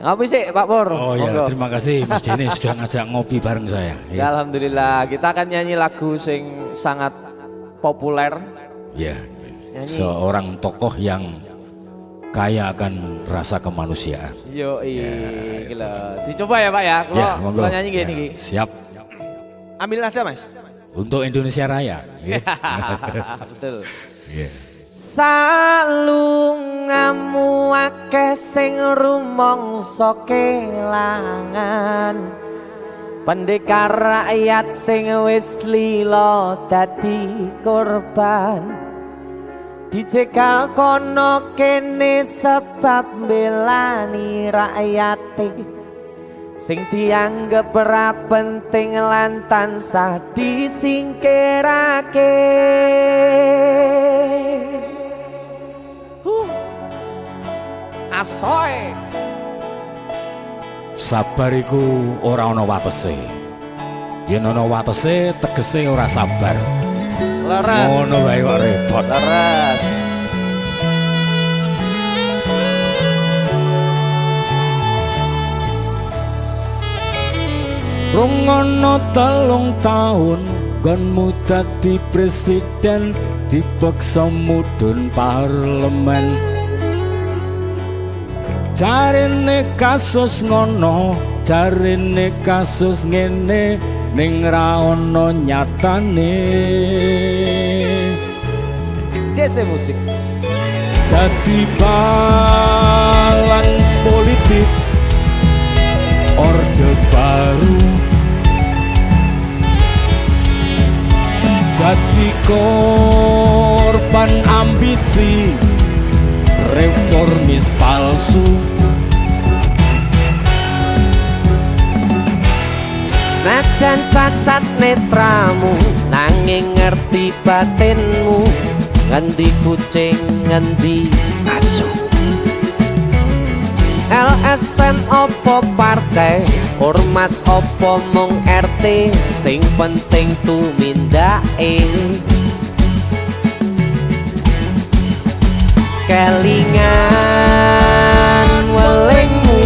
Ngopi sih Pak Pur. Oh ya, terima kasih Mas Denny sudah ngajak ngopi bareng saya. Ya, alhamdulillah, kita akan nyanyi lagu sing sangat populer. Ya, seorang tokoh yang kaya akan rasa kemanusiaan. Yo, ya, gila. Dicoba ya Pak ya. Kalau nyanyi gini. Ya, siap. Ambil nada Mas. Untuk Indonesia Raya. Ya. Betul. Yeah. Salungamu akeh sing rumangsa kelangan, pendekar rakyat sing wis lila dadi korban, dicegal kono kene sebab belani rakyate sing dianggep ora penting lan tansah disingkirake. Asoy. Sabar iku ora ana watese. Yen ana watese tegese ora sabar. Leres. Ngono wae kok repot. Leres. Rungono 3 tahun gonmu dadi presiden, dipaksa mudhun parlemen. Jarine kasus ngono, jarine kasus ngene, ning ra ono nyatane. Dese musik. Dadi balance politik, orde baru. Dadi korban ambisi, reformis palsu. Senajan cacat netramu, nanging ngerti batinmu. Ngendi kucing, ngendi asu. LSM opo partai, ormas opo mung RT, sing penting tumindake. Kelingan welingmu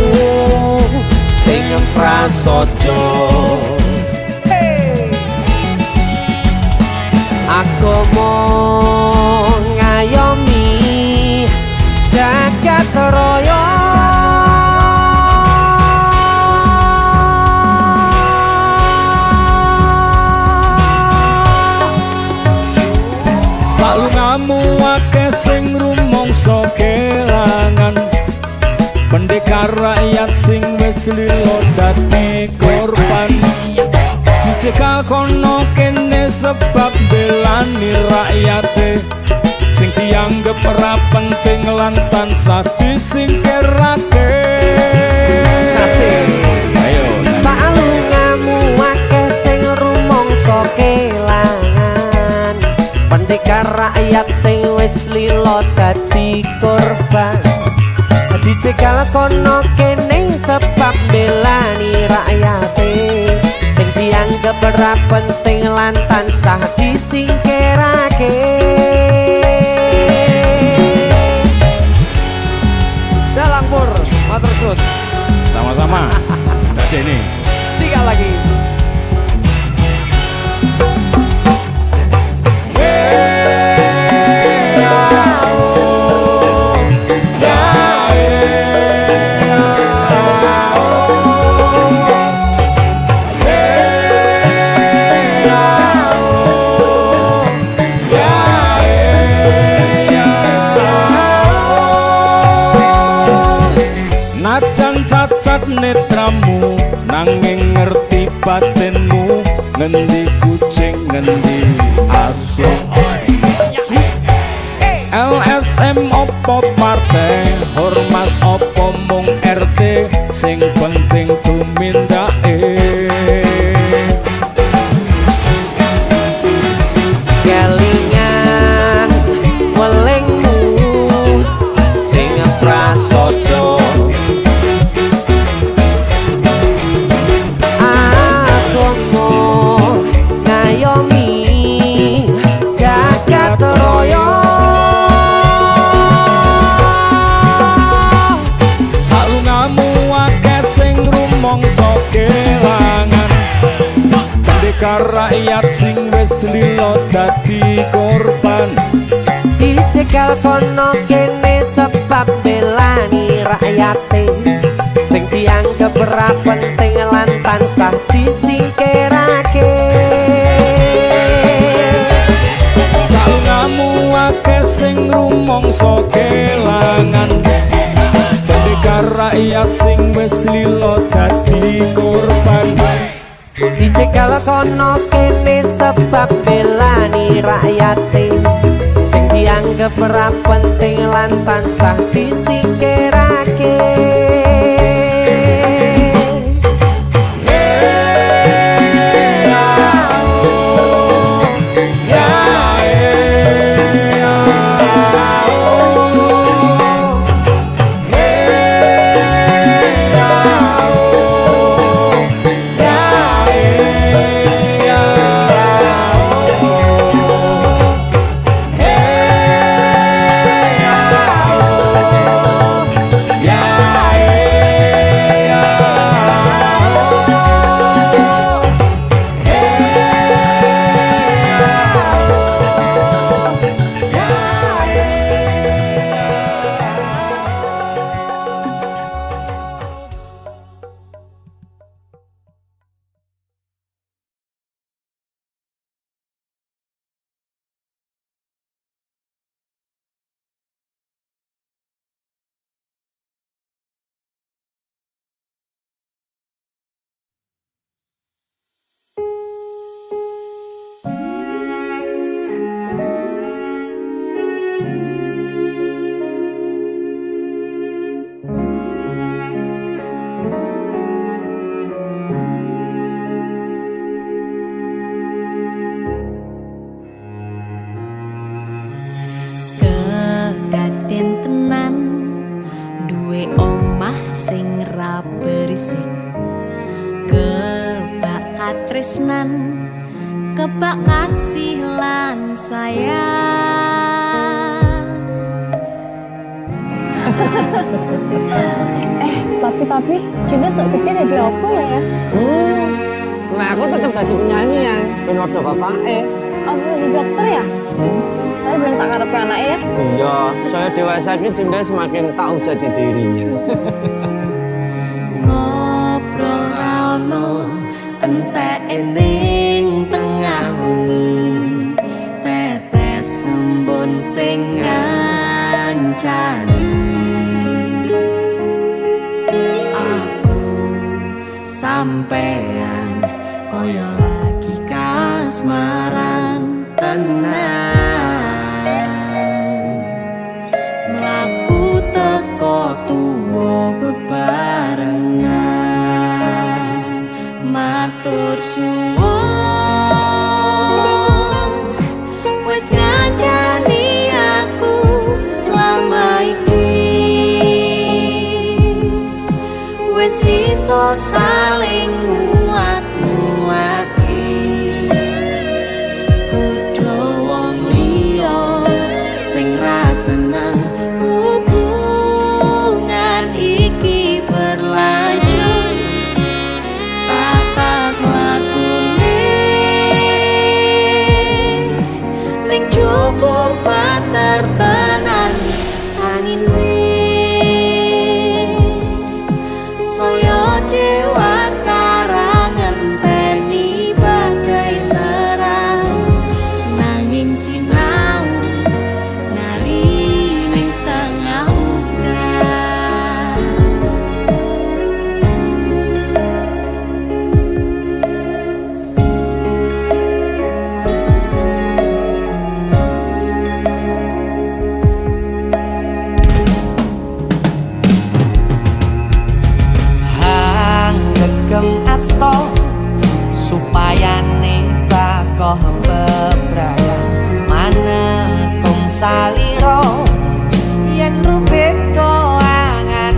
sing prasaja. Agama ngayomi jagat raya. Salungamu akeh sing rumangsa kelangan, pendekar rakyat sing wis lila dadi korban, dicegal kono kene sebab belani rakyate sing dianggep ora penting lan tansah disingkirake. Ayo salungamu akeh sing rumangsa kelangan, pendekar rakyat sing wis lila dadi korban, dicegal kono kene sebab belani rakyate sing dianggep ora penting lan tansah disingkirake. Dalang Pur, matur suwun. sama-sama. Jadi ini Sikat lagi. cacat netramu, nanging ngerti batinmu. Ngendi kucing, ngendi asu. LSM opo partai, ormas opo mung RT, sing penting tumindake. Kelingan welingmu sing prasaja. pendekar rakyat sing wis lilo dadi korban. Dicegal kono kene sebab belani rakyate sing dianggep ora penting lan tansah disingkirake. Salungamu akeh sing rumangsa kelangan, pendekar rakyat sing wis lilo dadi korban. Dicegal kono kene sebab belani rakyate sing dianggep ora penting lan tansah disingkirake. Tresnan kebak kasih lan sayang. Tapi Juna sok gede ada apa ya? Nah aku tetep dadi penyanyi ya, ben odo bapake. Apa jadi dokter ya? Tapi ben sakarepe anake ya? Iya, saya dewasa iki Junda semakin tahu jati dirinya. Ngobrol ra ono entek ning tengah wengi, tetes embun sing ngancani. Aku sampean koyo lagi kasmaran tenan, mlaku teko tuwa bebarengan. Matur suwun wis ngancani aku selama iki, wis iso saling nguat-nguati. Kudu wong liya sing ra seneng hubungan iki berlanjut. Tatak lakune ning jupuk pater tenan angine, saya dewasa ra ngenteni badai terang, nanging sinau nari ning tengah udan. Gegem asto supaya bakoh bebrayan manetung saliro yen rubet koangan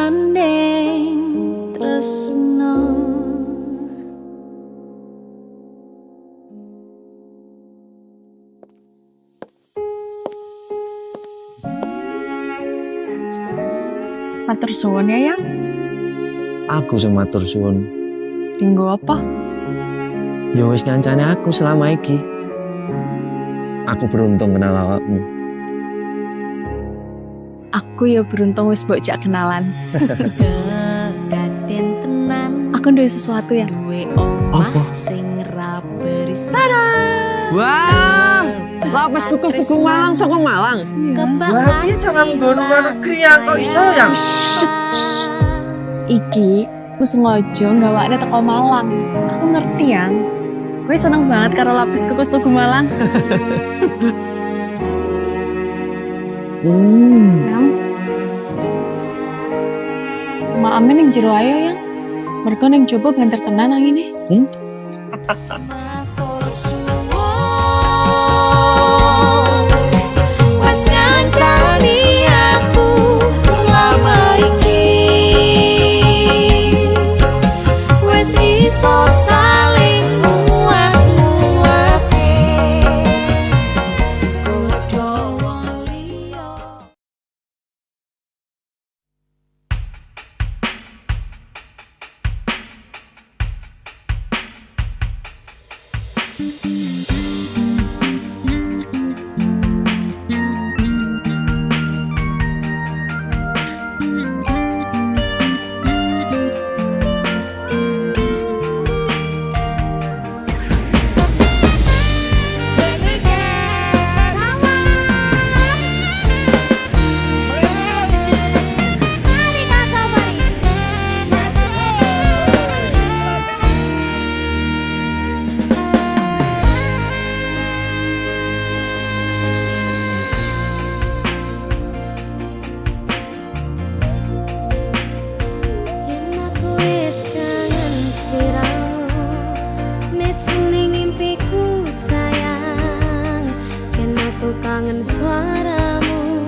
gandeng tresno. Matur suwun ya, Yang. Aku sing matur suwun. Dinggo apa? Ya wis ngancane aku selama iki. Aku beruntung kenal awakmu. Aku ya beruntung wis mbok jak kenalan. Kegaten tenan Aku duwe sesuatu ya. duwe omah Apa? sing ra beris. Wah, lapis kukus Tugu Malang saka Malang. Wah, piye cara nggono negeri ya kok iso ya? Iki aku sengaja nggawane teko Malang. Aku ngerti Yang. Gue seneng banget karo lapis kukus Tugu Malang. Yang. Mak Amin yang jero ayo Yang. Mereka yang coba banter tenan yang ini. Matur suwun, wes ngancani aku selama ini, wes iso saling muat-muate, padha wong liya. Yen aku wis kangen sliramu, mesine ngimpiku sayang. Yen aku kangen suaramu,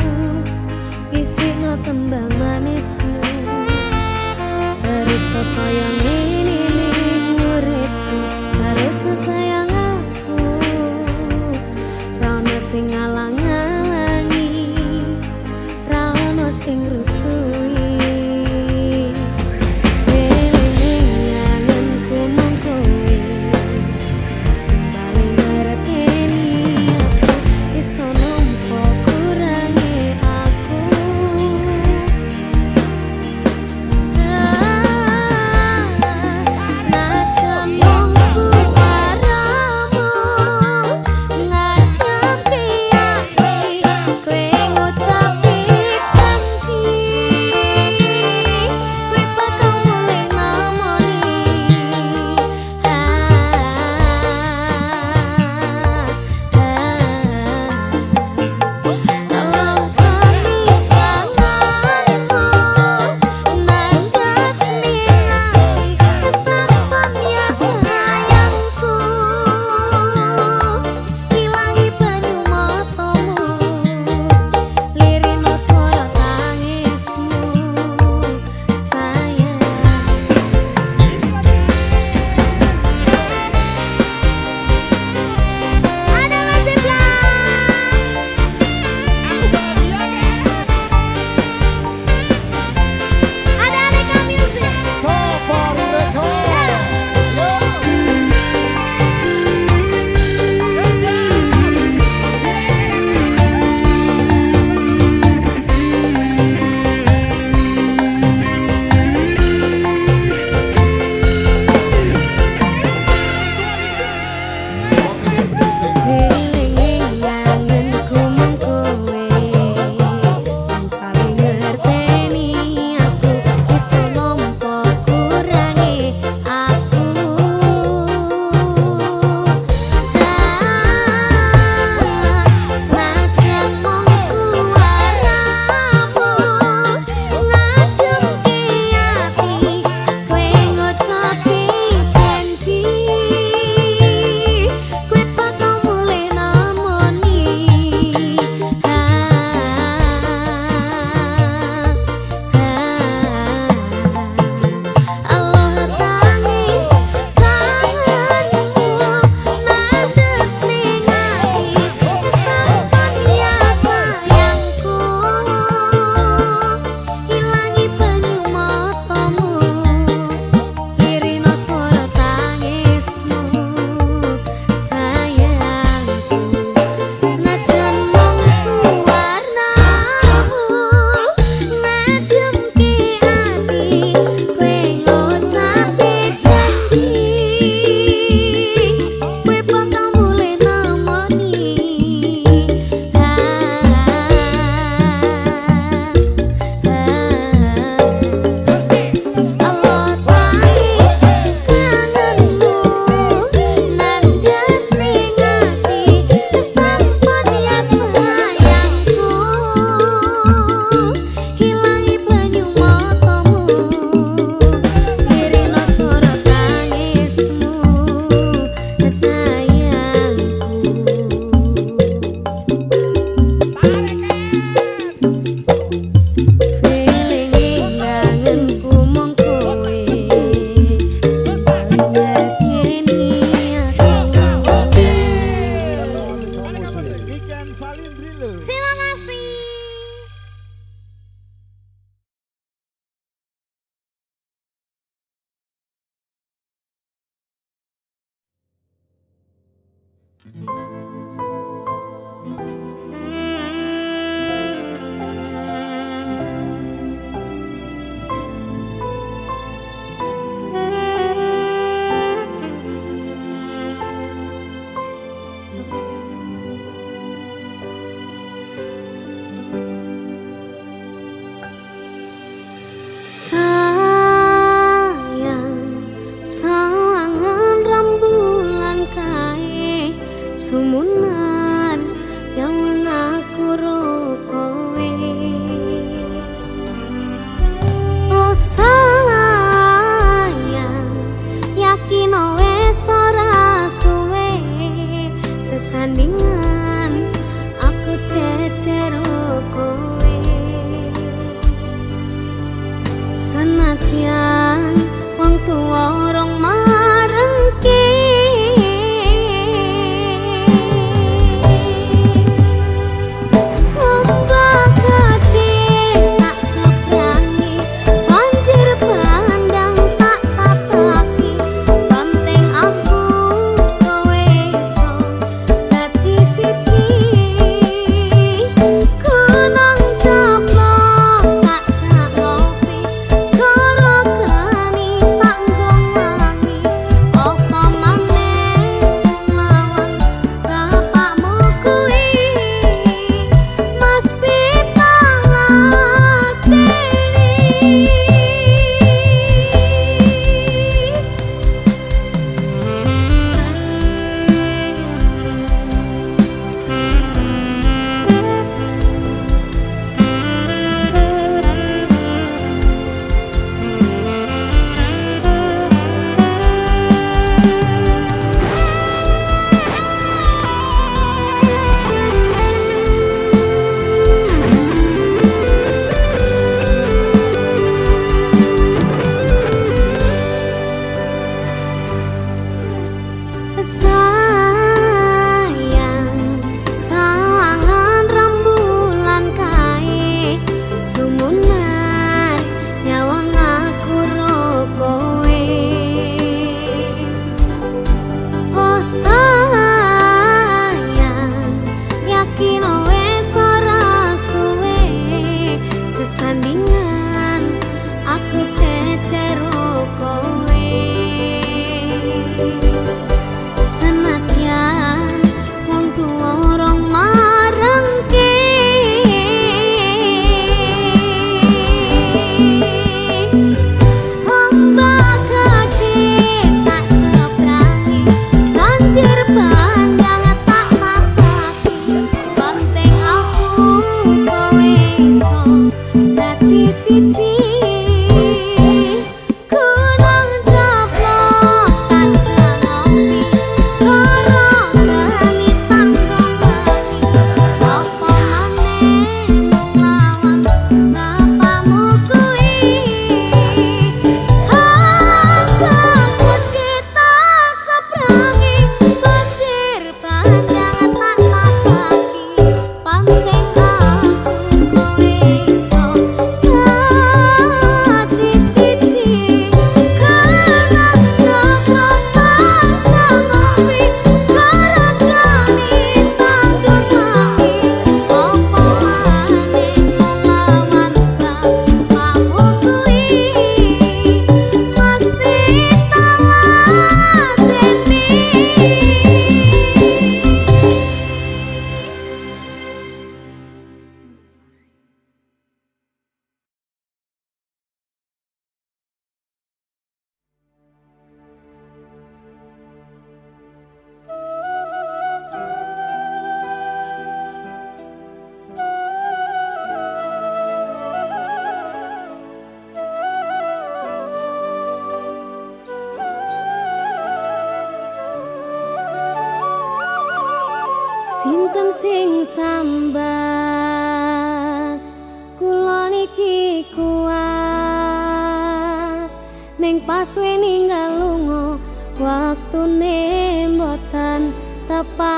isikno tembang manismu. Terus apa yang ini uripku, terus sayang aku. Rano sing ngalang-alangi, rano sing rusui. Sayang, sawangan rembulan kae sumunar yang aku kowe. Oh sayang, yakin wes ora suwe sesandingan aku cecero kowe. Senadyan wong tuwa rong marengke ombak gede tak seberangi banjir bandang tak tataki banteng aku kowe iso dadi siji kunang jeblok tak jalopi skoro gani tanggung wangi apa maneh lawan bapakmu kuwi Mas sayang, sawangan rembulan kae sumunar nyawang aku kowe. Oh sayang, yakin wes ora suwe sesandingan aku cecero kowe. Senadyan wong tuwa rong marengke ombak gede tak seberangi banjir bandang tak tataki banteng aku kowe iso dadi siji kunang jeblok tak jalopi skoro gani tanggung wangi apa maneh lawan bapakmu kuwi bangun kita seberangi banjir bandang tak tataki banteng aku kowe iso dadi siji kunang jeblok tak jalopi skoro gani tanggung wangi apa maneh lawan bapakmu kuwi mesti taladeni. Sinten sing sambat kula niki kuat ning pas ninggal lunga waktune mboten tepat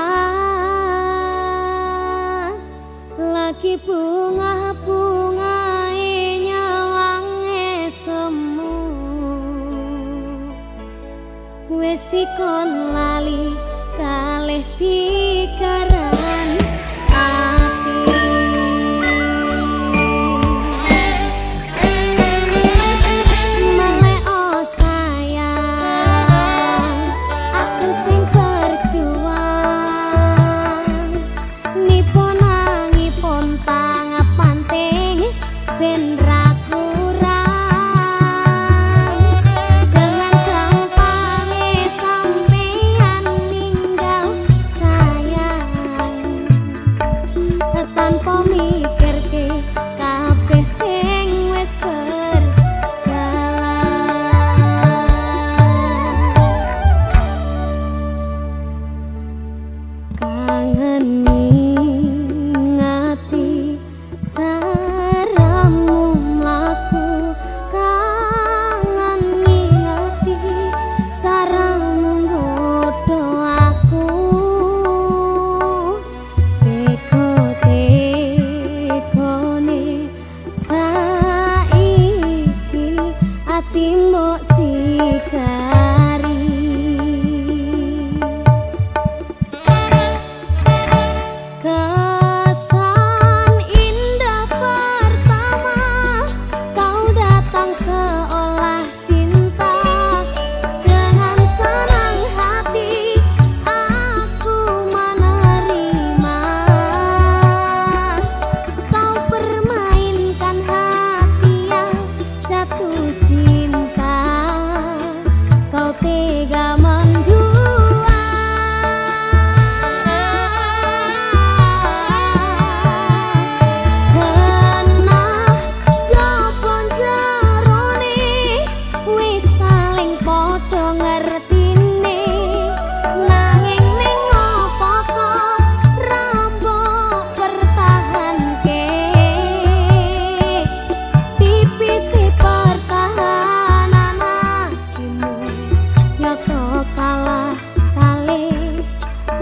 lagi bunga-bungae nyawange semu wis dikon lali kalih sikaran ati. Melek oh sayang, aku sing berjuang nipun angipun pangapanting ben ra kurang. Dengan gampangnya sampeyan ninggal sayang, tanpa mikirke kabeh sing wis berjalan. Kangeni ngati caramu mlaku, kangeni ngati caramu nggodho aku. Teko-tekone saiki ati mbok sikari. Kesan indah pertama kau datang seolah cinta. Dengan senang hati aku menerima. Kau permainkan hati yang jatuh cinta. Kau tega mendua. Kenah jopon jerone wis saling padha ngertine. Nanging ning apa kok rambok pertahanke. Tipis pertahanan hatimu nyoto kalah kalih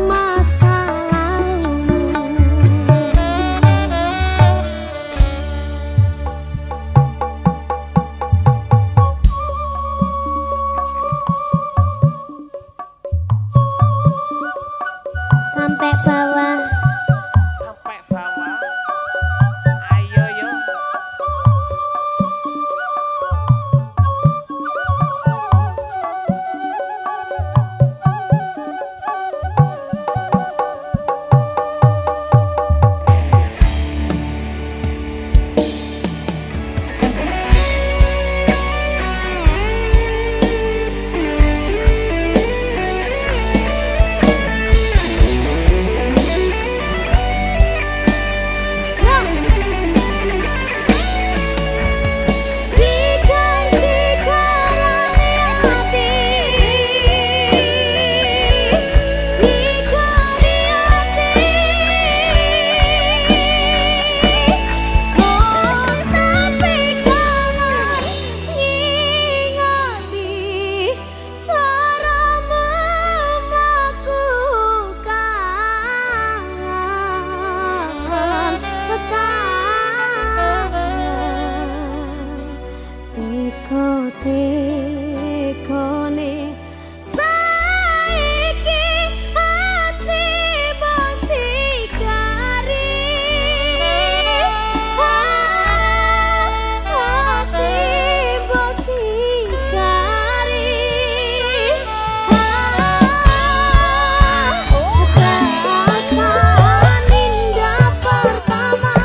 masa lalumu. Sampai bawah. Sampai bawah. Ayo yo. Teko-tekone saiki hati mbok sikari. Hati mbok sikari. Perasaan indah pertama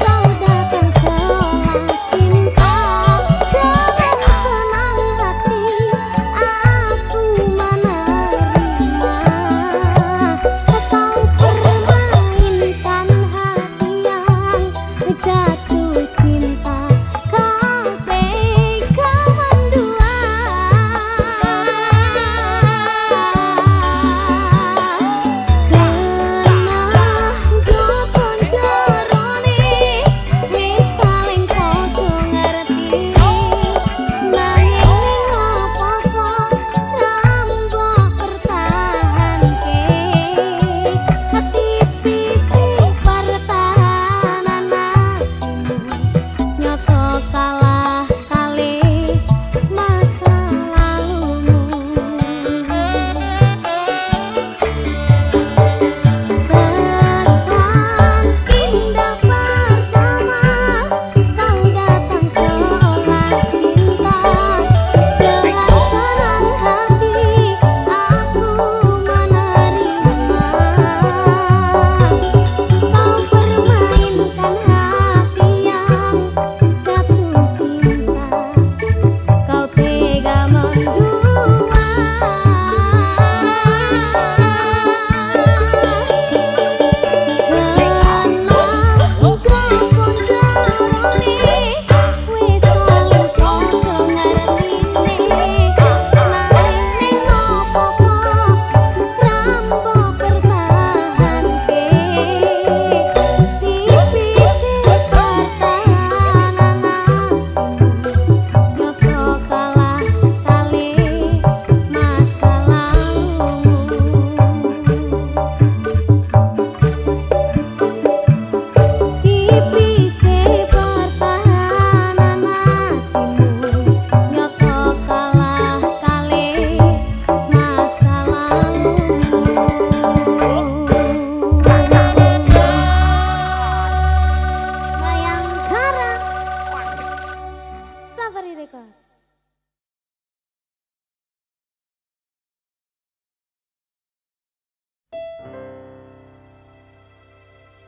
kau datang seolah cinta. Dengan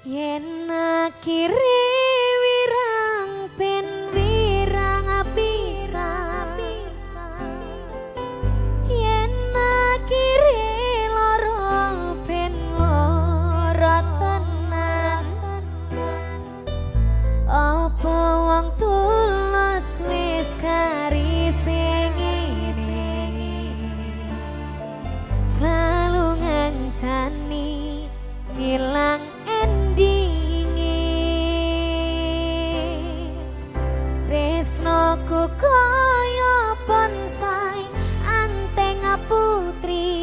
Yen akhire wirang ben wirang pisan, yen akhire lara ben lara tenan. Apa wong tulus wis karise ngene, selalu ngancani ngilang endinge. Tresnoku kaya bonsai anteng putri,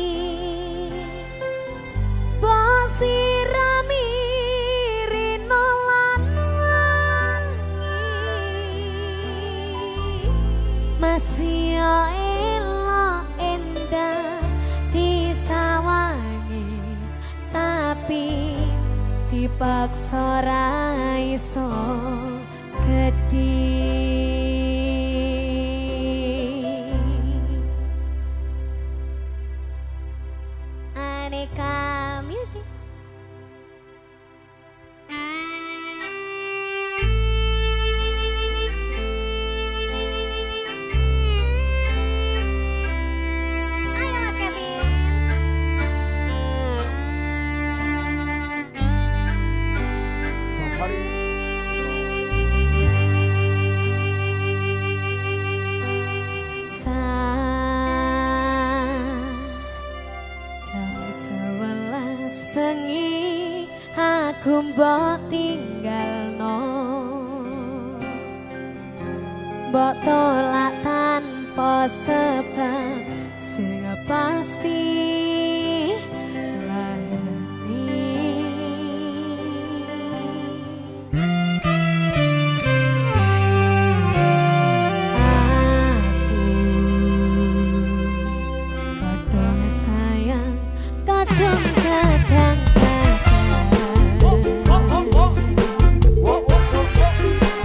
bosirami rino lan wangi, masih elok endah disawangi, tapi dipaksa ra iso gedhi. Aneka Music. Ayo Mas Kevin. Jam 11 bengi aku mbok tinggalno, mbok tolak tanpa sebab sing pasti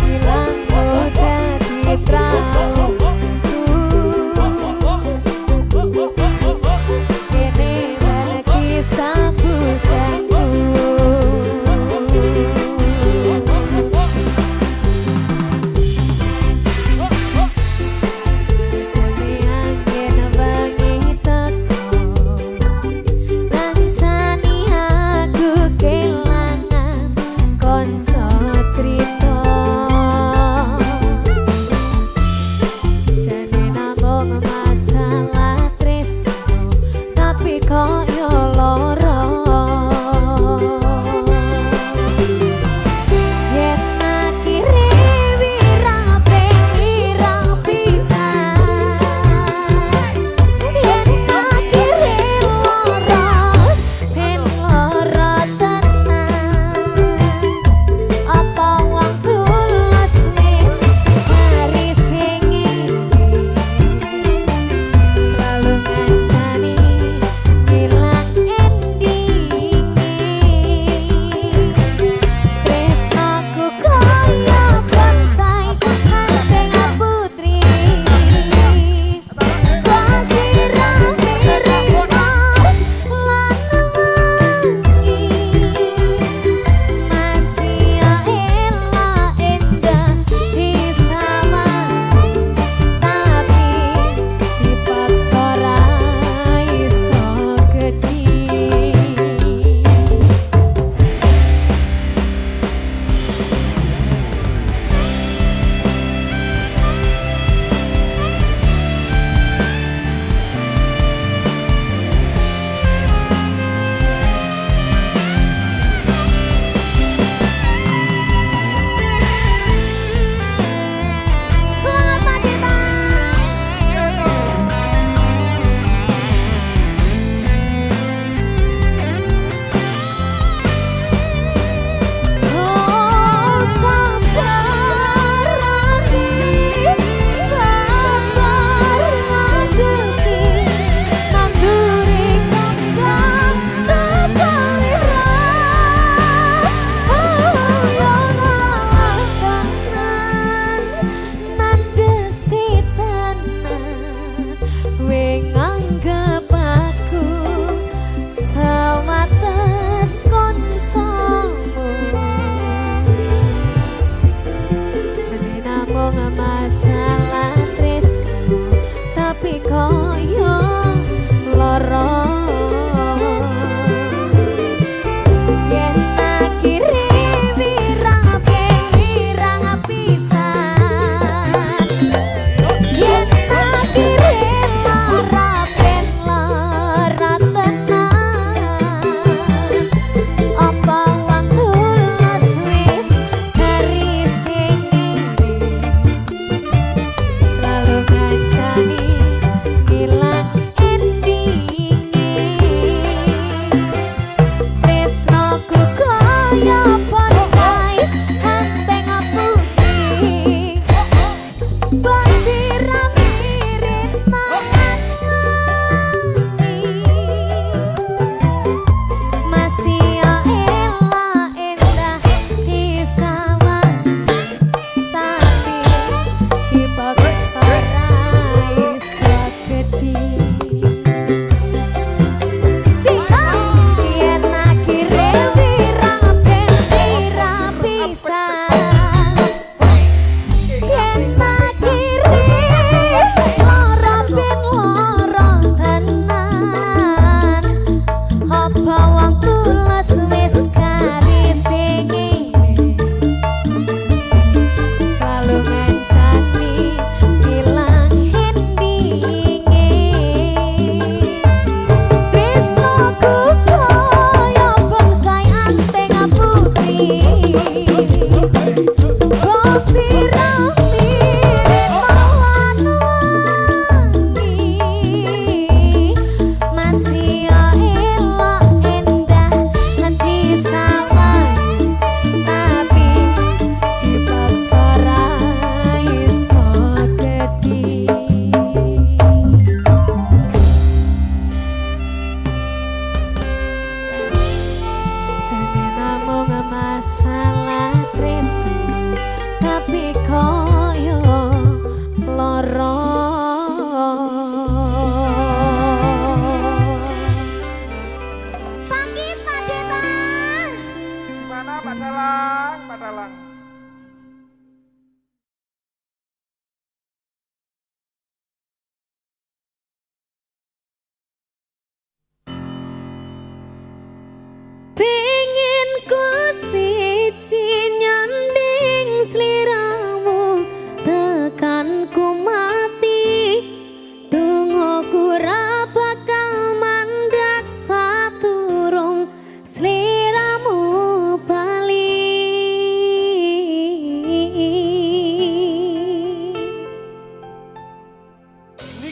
hilang mudah di perahu.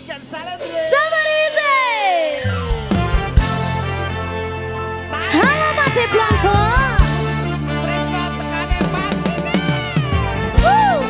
Sabarize. Halo Mati Blanco. Woo.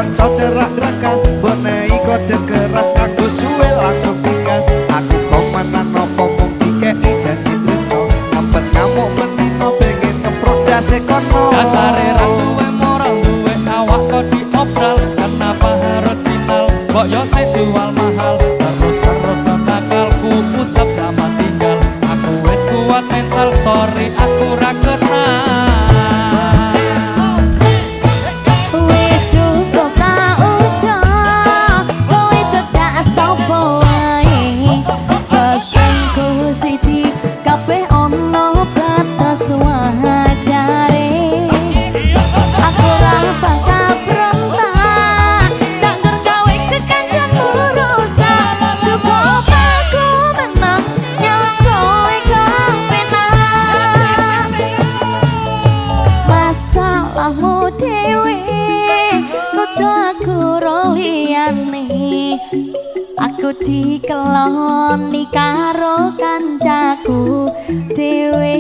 kanca cerak-cerakan bonei kode keras nganggo suwe langsung pikas aku komenan nopo mung dikeki janji tresno ngempet ngamuk menino pengen ngeprodase kono dasare ra duwe moral duwe awak kok diobral kenapa harus final kok yo sing jual mahal terus nakalku ucap selamat tinggal aku wis kuat mental sorry aku ra kenal Wis cukup tak ucap kowe cedak sapa wae pesanku siji kabeh ono batas wajare aku ora bakal berontak tak ngergawe kekancan urusan cukup aku menang nyawa kowe kepenak masalahmu dewe ojo aku roliyane aku dikeloni karo kancaku dewe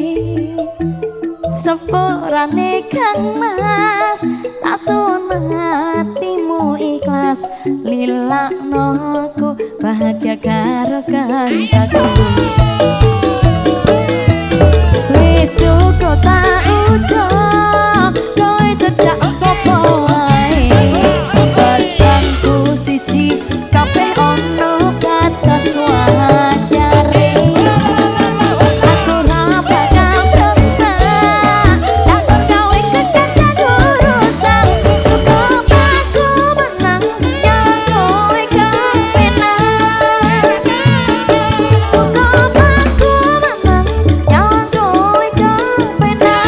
sepurane kang mas lasun hatimu ikhlas lilakno aku bahagia karo kancaku wis cukup tak ucap kowe cedak sapa wae pesanku siji kabeh ono batas wajare aku ora bakal berontak tak gawe kekancan urusan cukup aku menang nyawa kowe kepenak cukup aku menang nyawa kowe kepenak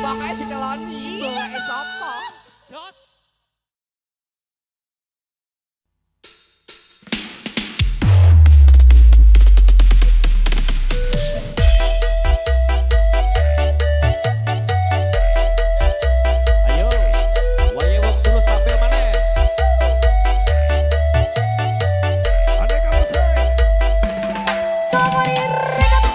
pokoknya dikeloni bawae sapa jos Ayo, wae wong tulus tampil maneh. ada kamu say Somebody record.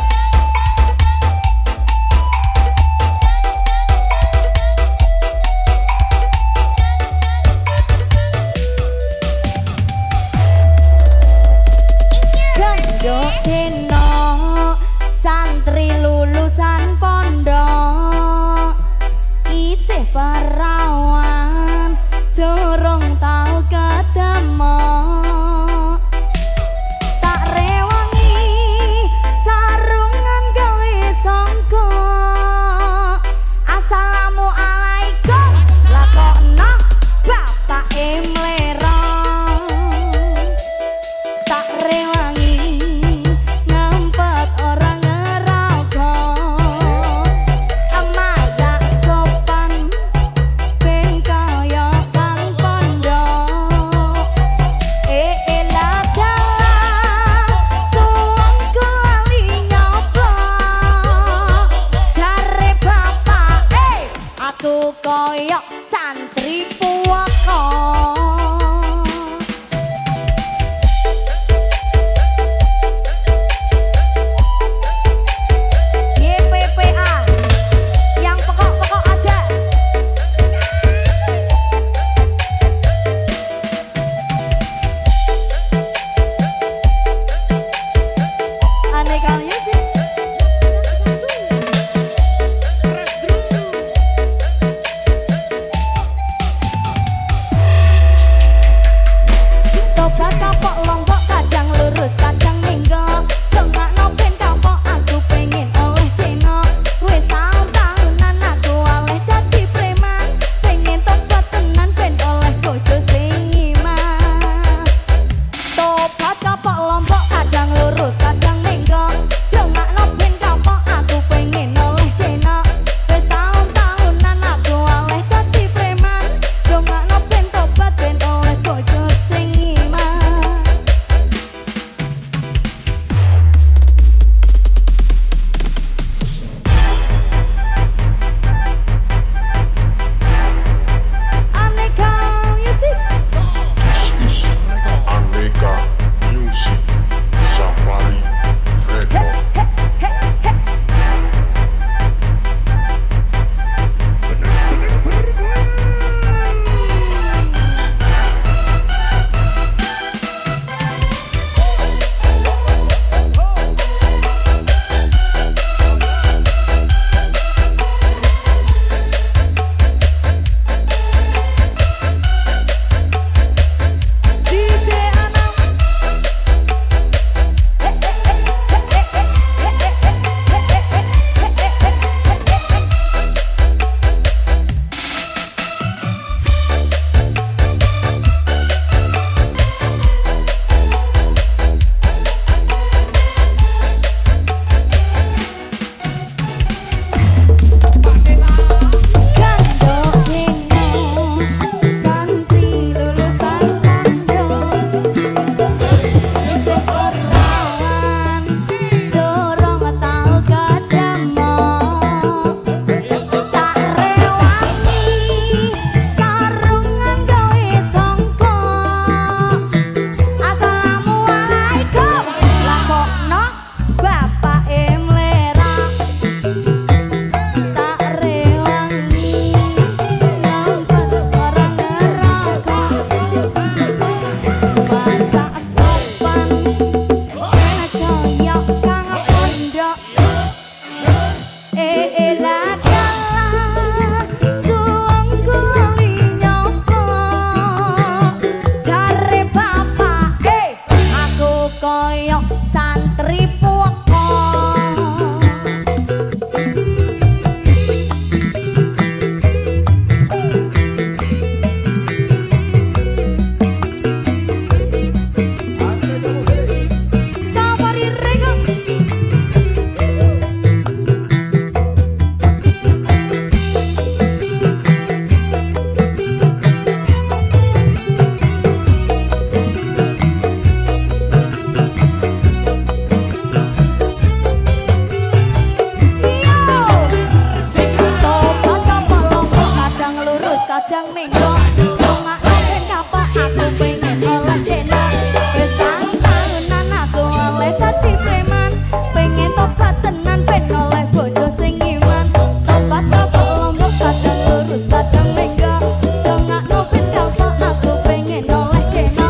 minggu dongak ben kapok aku pengen oleh deno wis tahunan aku oleh dadi preman pengen tobat tenan ben oleh bojo sing iman tobat lombok kadang lurus kadang minggu dongak ben kapok aku pengen oleh deno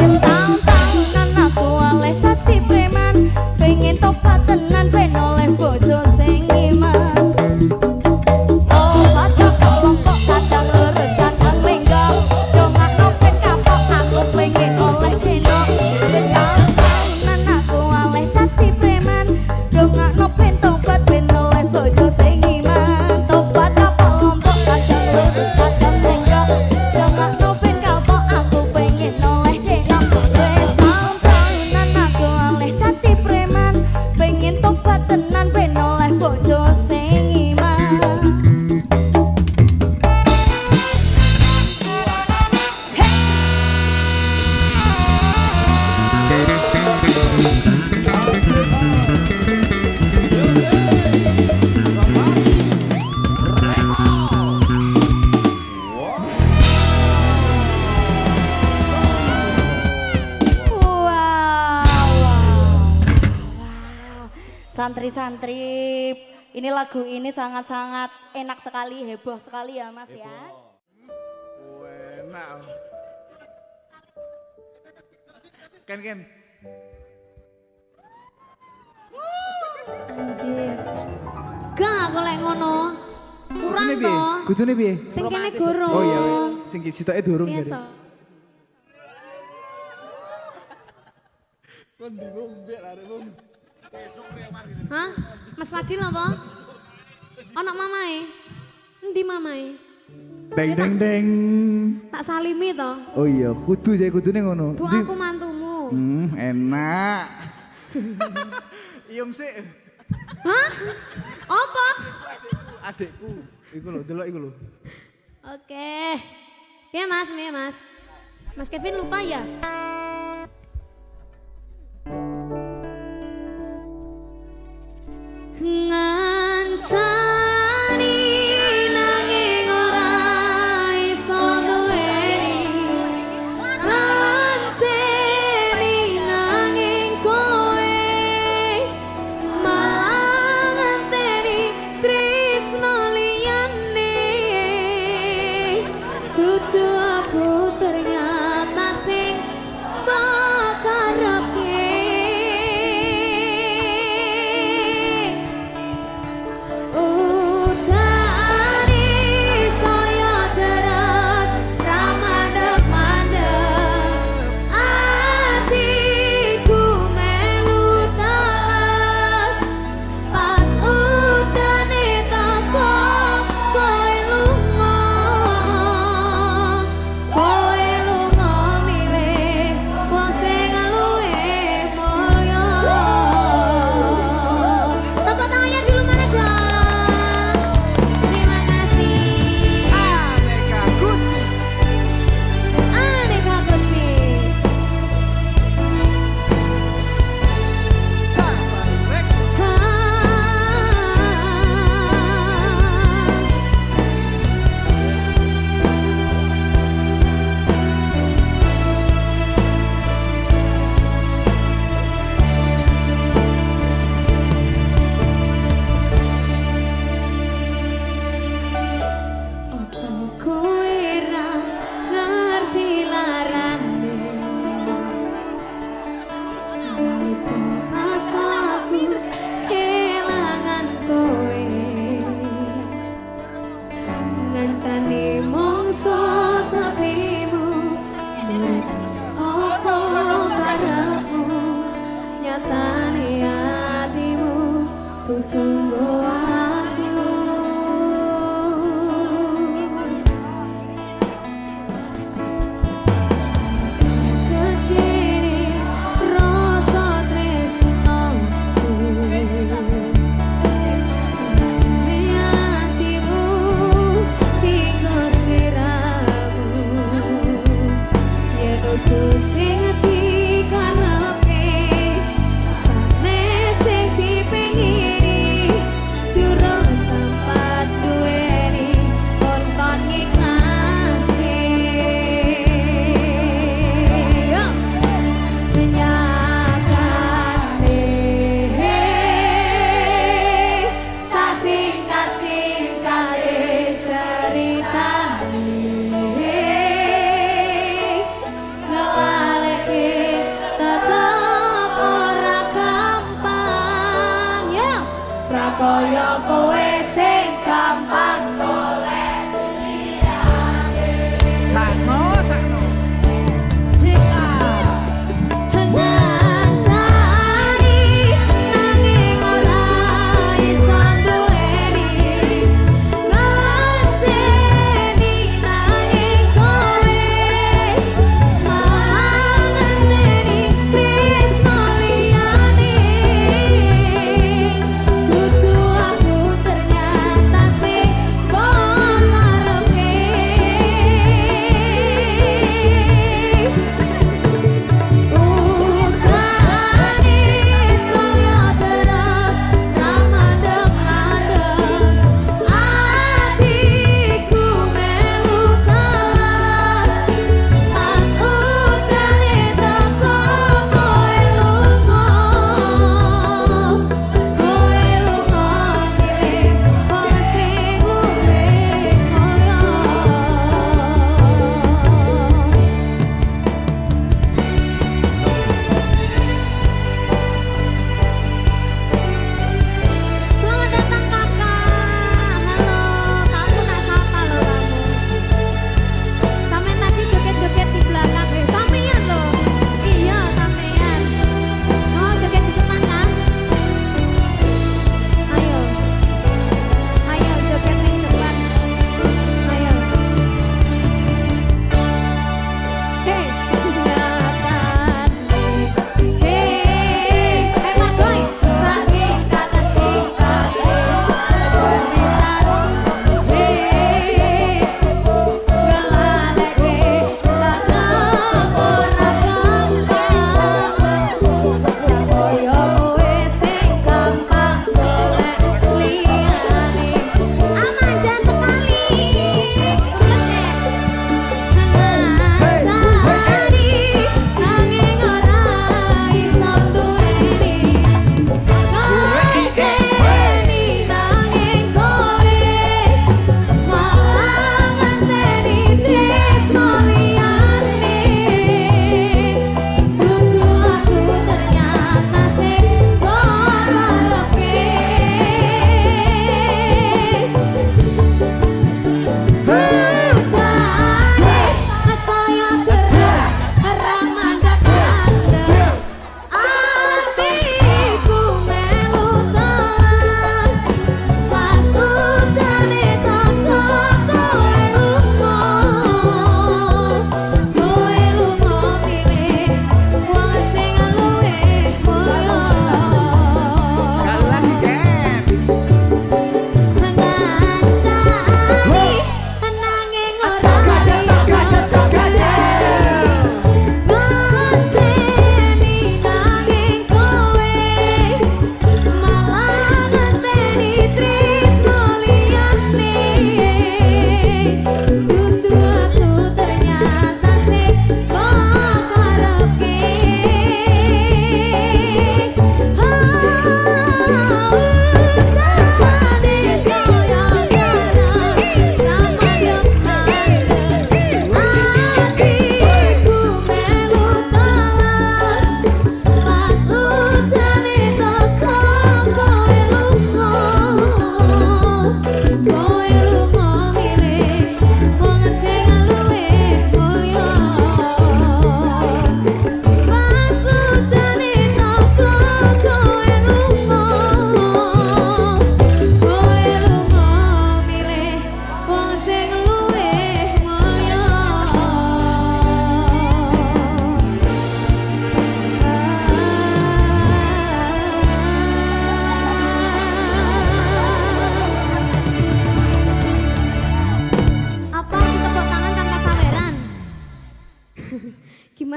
wis tahunan aku oleh dadi preman pengen tobat tenan ben oleh bojo sing iman tobat lombok kadang lurus kadang minggu dongak ben kapok aku pengen oleh deno wis tahunan aku oleh dadi preman dongak ben tobat ben oleh bojo sing iman tobat lombok kadang lurus kadang minggu dongak ben kapok aku pengen oleh deno wis tahunan aku oleh dadi preman pengen tobat tenan ben oleh bojo sing iman. Santri-santri, ini lagu ini sangat-sangat enak sekali, heboh sekali ya Mas ya. Enak. Ken. Anjir. Gak aku lek ngono. Kurang Kudune piye? toh. Kudune piye? Sing kene gurung. Oh iya, sing sitoke durung Iya jadi. toh. Kon bingung mbek arek wong. Hah? Mas Fadil apa? Ono mamae? Endi mamae? Deng. Tak salimi toh. Oh iya, kudune ngono. Bu aku mantumu. Enak. Iyum sik. Hah? Apa? Adikku. Iku lho, delok iku lho. Oke. Ya Mas, Mas Kevin lupa ya? Ngancani nanging ora iso duweni nganteni nanging kowe malah nganteni tresno liyane dudu aku ternyata sing bakarake Kowe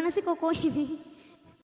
mana sih Koko ini?